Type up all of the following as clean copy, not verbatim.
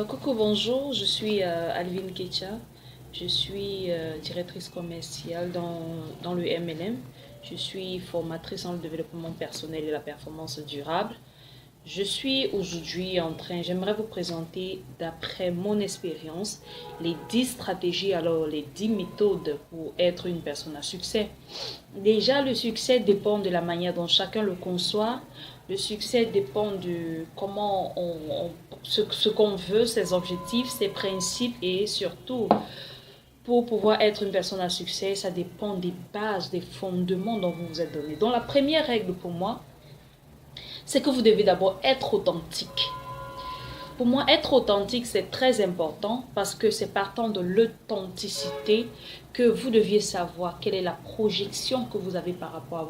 Coucou, bonjour, je suis Alvin Kecha. Je suis directrice commerciale dans le MLM. Je suis formatrice en le développement personnel et la performance durable. Je suis aujourd'hui j'aimerais vous présenter, d'après mon expérience, les 10 stratégies, alors les 10 méthodes pour être une personne à succès. Déjà, le succès dépend de la manière dont chacun le conçoit. Le succès dépend de ce qu'on veut, ses objectifs, ses principes et surtout, pour pouvoir être une personne à succès, ça dépend des bases, des fondements dont vous vous êtes donné. Donc la première règle pour moi, c'est que vous devez d'abord être authentique. Pour moi, être authentique, c'est très important parce que c'est partant de l'authenticité que vous deviez savoir quelle est la projection que vous avez par rapport à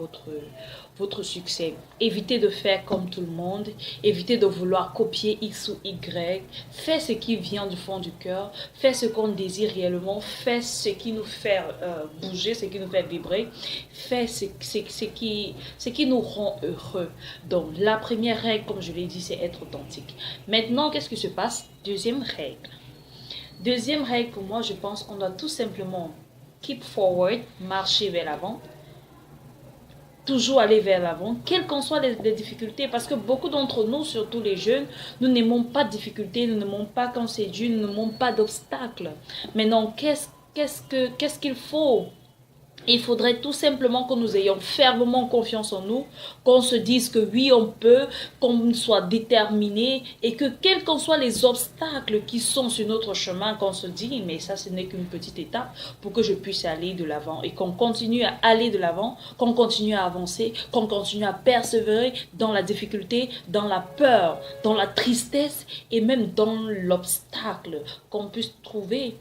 votre succès. Évitez de faire comme tout le monde, évitez de vouloir copier X ou Y, faites ce qui vient du fond du cœur, faites ce qu'on désire réellement, faites ce qui nous fait bouger, ce qui nous fait vibrer, faites ce qui nous rend heureux. Donc la première règle, comme je l'ai dit, c'est être authentique. Maintenant, qu'est-ce qui se passe? Deuxième règle. Deuxième règle, pour moi, je pense qu'on doit tout simplement keep forward, marcher vers l'avant, toujours aller vers l'avant, quelles qu'en soient les difficultés, parce que beaucoup d'entre nous, surtout les jeunes, nous n'aimons pas de difficultés, nous n'aimons pas quand c'est dur, nous n'aimons pas d'obstacles. Maintenant, qu'est-ce qu'il faut? Il faudrait tout simplement que nous ayons fermement confiance en nous, qu'on se dise que oui, on peut, qu'on soit déterminé et que quels qu'en soient les obstacles qui sont sur notre chemin, qu'on se dise, mais ça, ce n'est qu'une petite étape pour que je puisse aller de l'avant et qu'on continue à aller de l'avant, qu'on continue à avancer, qu'on continue à persévérer dans la difficulté, dans la peur, dans la tristesse et même dans l'obstacle, qu'on puisse trouver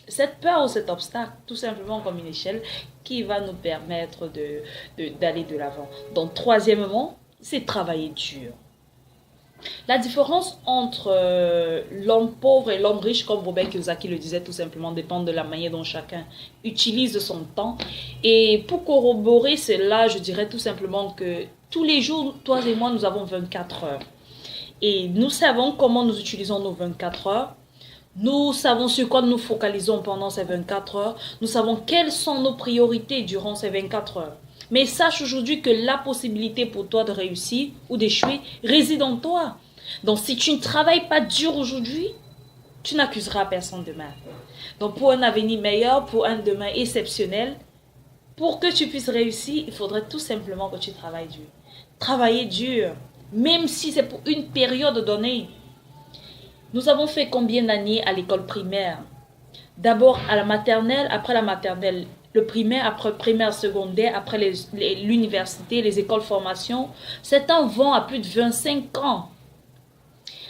cette peur ou cet obstacle, tout simplement comme une échelle qui va nous permettre d'aller de l'avant. Donc, troisièmement, c'est travailler dur. La différence entre l'homme pauvre et l'homme riche, comme Robert Kiyosaki le disait, tout simplement dépend de la manière dont chacun utilise son temps. Et pour corroborer cela, je dirais tout simplement que tous les jours, toi et moi, nous avons 24 heures. Et nous savons comment nous utilisons nos 24 heures. Nous savons sur quoi nous focalisons pendant ces 24 heures. Nous savons quelles sont nos priorités durant ces 24 heures. Mais sache aujourd'hui que la possibilité pour toi de réussir ou d'échouer réside en toi. Donc si tu ne travailles pas dur aujourd'hui, tu n'accuseras personne demain. Donc pour un avenir meilleur, pour un demain exceptionnel, pour que tu puisses réussir, il faudrait tout simplement que tu travailles dur. Travailler dur, même si c'est pour une période donnée. Nous avons fait combien d'années à l'école primaire? D'abord à la maternelle, après la maternelle, le primaire, après primaire secondaire, après l'université, les écoles formation. Certains vont à plus de 25 ans.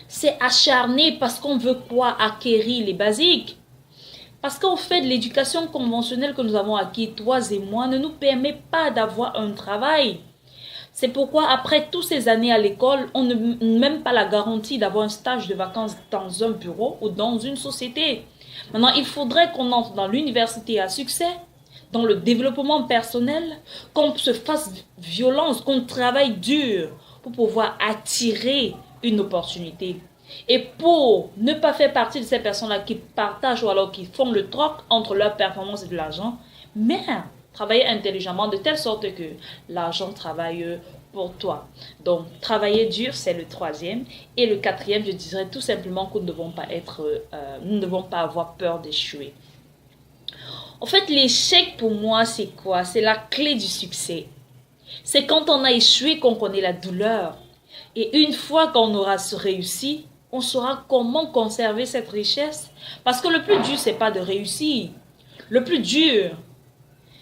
C'est acharné parce qu'on veut quoi? Acquérir les basiques. Parce qu'au fait, l'éducation conventionnelle que nous avons acquis, toi et moi, ne nous permet pas d'avoir un travail. C'est pourquoi, après toutes ces années à l'école, on n'a même pas la garantie d'avoir un stage de vacances dans un bureau ou dans une société. Maintenant, il faudrait qu'on entre dans l'université à succès, dans le développement personnel, qu'on se fasse violence, qu'on travaille dur pour pouvoir attirer une opportunité. Et pour ne pas faire partie de ces personnes-là qui partagent ou alors qui font le troc entre leur performance et de l'argent, mais travailler intelligemment de telle sorte que l'argent travaille pour toi. Donc, travailler dur, c'est le troisième. Et le quatrième, je dirais tout simplement que nous ne devons pas avoir peur d'échouer. En fait, l'échec pour moi, c'est quoi? C'est la clé du succès. C'est quand on a échoué qu'on connaît la douleur. Et une fois qu'on aura réussi, on saura comment conserver cette richesse. Parce que le plus dur, c'est pas de réussir. Le plus dur,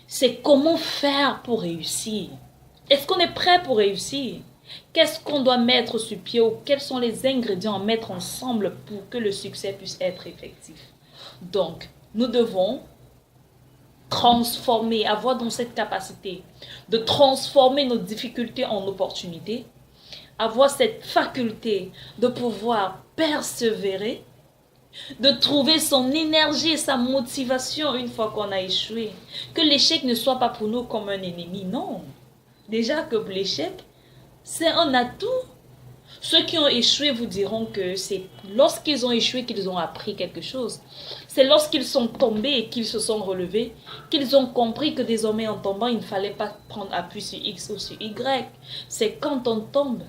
c'est comment faire pour réussir. Est-ce qu'on est prêt pour réussir? Qu'est-ce qu'on doit mettre sur pied ou quels sont les ingrédients à mettre ensemble pour que le succès puisse être effectif? Donc, nous devons transformer, avoir dans cette capacité de transformer nos difficultés en opportunités, avoir cette faculté de pouvoir persévérer, de trouver son énergie et sa motivation une fois qu'on a échoué. Que l'échec ne soit pas pour nous comme un ennemi, non. Déjà que l'échec, c'est un atout. Ceux qui ont échoué vous diront que c'est lorsqu'ils ont échoué qu'ils ont appris quelque chose. C'est lorsqu'ils sont tombés et qu'ils se sont relevés qu'ils ont compris que désormais en tombant, il ne fallait pas prendre appui sur X ou sur Y. C'est quand on tombe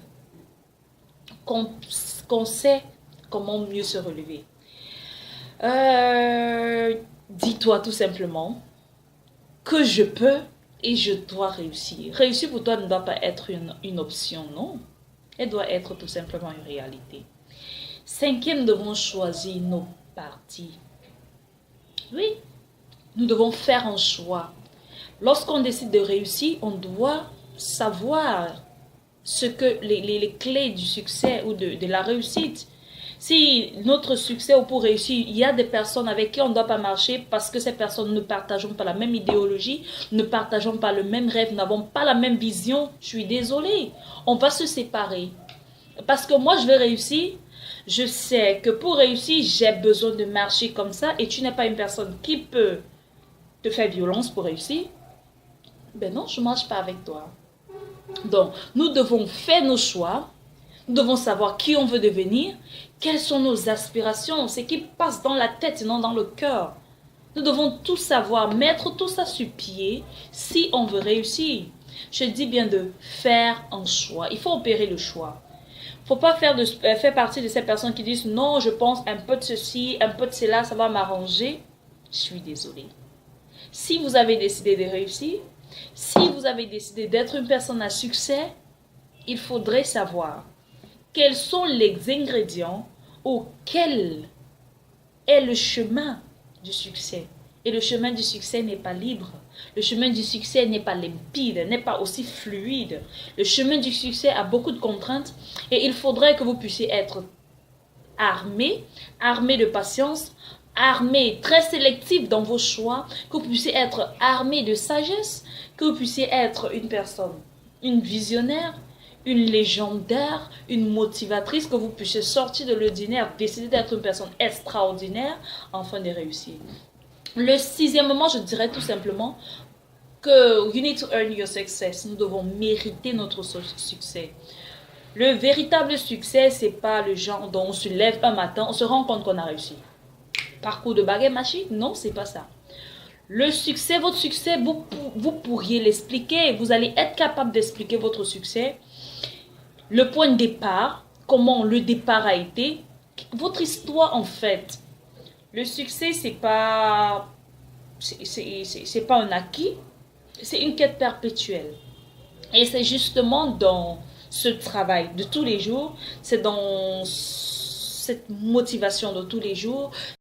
qu'on sait comment mieux se relever. Dis-toi tout simplement que je peux et je dois réussir. Réussir pour toi ne doit pas être une option, non. Elle doit être tout simplement une réalité. Cinquième, nous devons choisir nos parties. Oui, nous devons faire un choix. Lorsqu'on décide de réussir, on doit savoir ce que les clés du succès ou de la réussite. Si notre succès ou pour réussir, il y a des personnes avec qui on ne doit pas marcher parce que ces personnes ne partagent pas la même idéologie, ne partagent pas le même rêve, n'avons pas la même vision, je suis désolée. On va se séparer. Parce que moi, je vais réussir. Je sais que pour réussir, j'ai besoin de marcher comme ça et tu n'es pas une personne qui peut te faire violence pour réussir. Ben non, je ne marche pas avec toi. Donc, nous devons faire nos choix. Nous devons savoir qui on veut devenir, quelles sont nos aspirations, ce qui passe dans la tête et non dans le cœur. Nous devons tout savoir, mettre tout ça sur pied si on veut réussir. Je dis bien de faire un choix. Il faut opérer le choix. Il ne faut pas faire partie de ces personnes qui disent non, je pense un peu de ceci, un peu de cela, ça va m'arranger. Je suis désolée. Si vous avez décidé de réussir, si vous avez décidé d'être une personne à succès, il faudrait savoir quels sont les ingrédients ou quel est le chemin du succès. Et le chemin du succès n'est pas libre. Le chemin du succès n'est pas limpide, n'est pas aussi fluide. Le chemin du succès a beaucoup de contraintes et il faudrait que vous puissiez être armé de patience, armé, très sélectif dans vos choix, que vous puissiez être armé de sagesse, que vous puissiez être une personne, une visionnaire, une légendaire, une motivatrice, que vous puissiez sortir de l'ordinaire, décider d'être une personne extraordinaire, afin de réussir. Le sixième moment, je dirais tout simplement que you need to earn your success. Nous devons mériter notre succès. Le véritable succès, c'est pas le genre dont on se lève un matin, on se rend compte qu'on a réussi. Parcours de baguette magique? Non, c'est pas ça. Le succès, votre succès, vous pourriez l'expliquer. Vous allez être capable d'expliquer votre succès. Le point de départ, comment le départ a été, votre histoire en fait. Le succès, c'est pas un acquis, c'est une quête perpétuelle. Et c'est justement dans ce travail de tous les jours, c'est dans cette motivation de tous les jours